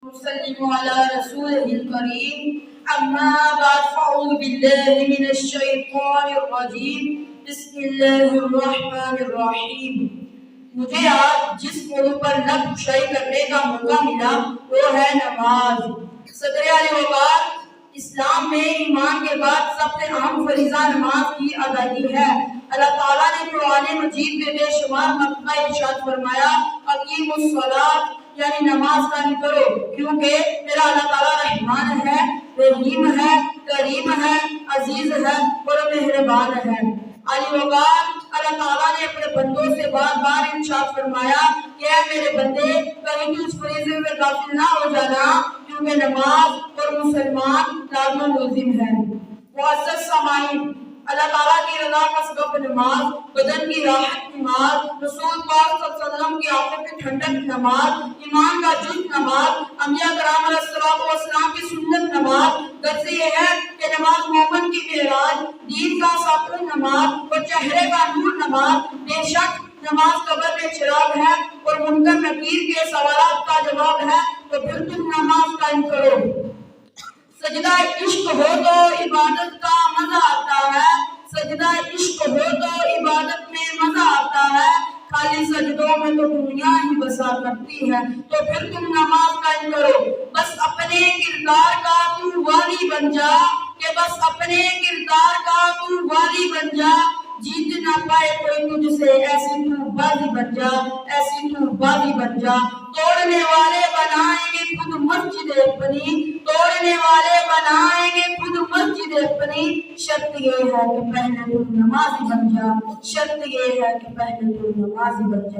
وسلم على رسوله الكريم أما بعد فأعوذ بالله من الشيطان الرجيم بسم اللہ الرحمن الرحیم۔ مجھے آج جس موضوع پر لب کشائی کرنے کا موقع ملا وہ ہے نماز۔ صدر علی وقار، اسلام میں ایمان کے بعد سب سے اہم فریضہ نماز کی ادائیگی ہے۔ اللہ تعالیٰ نے قرآن مجید میں بے شمار مرتبہ ارشاد فرمایا اقیموا الصلاۃ، یعنی نماز قائم کرو، کیونکہ میرا اللہ تعالیٰ رحمان ہے، رحیم ہے، کریم ہے، عزیز ہے اور مہربان ہے۔ علی وقار، اللہ تعالیٰ نے اپنے بندوں سے بار بار ارشاد فرمایا کہ اے میرے بندے، کہیں تو اس فریضے میں غافل نہ ہو جانا، کیونکہ نماز اور مسلمان لازم و لازم ہے۔ معزز سامعین، اللہ تعالیٰ کی رضا کا سبب نماز، بدن کی راحت نماز، رسول پاک صلی اللہ علیہ وسلم کی آنکھوں کی ٹھنڈک نماز، ایمان کا جز نماز، انبیاء کرام علیہ السلام کی سنت نماز۔ غرض یہ ہے کہ نماز مومن کی معراج، دین کا ساکن نماز اور چہرے کا نور نماز۔ بے شک نماز قبر میں چراغ ہے اور منکر نکیر کے سوالات کا جواب ہے، تو پھر تم نماز قائم کرو۔ سجدہ عشق ہو تو عبادت کا مزہ آتا ہے، سجدہ عشق ہو تو عبادت میں مزہ آتا ہے، خالی سجدوں میں تو دنیا ہی بسا کرتی ہے، تو پھر تم نماز قائم کرو۔ بس اپنے کردار کا تو والی بن جا، کہ بس اپنے کردار کا تو والی بن جا، جیت نہ پائے کوئی تجھ سے، ایسی تو بازی بن جا، ایسی تو بازی بن جا۔ توڑنے والے بنائیں گے خود مسجد اپنی، توڑنے والے بنائیں گے خود مسجد اپنی، شرط یہ ہے کہ پہلے تو نمازی بن جا، شرط یہ ہے کہ پہلے تو نمازی بن جا۔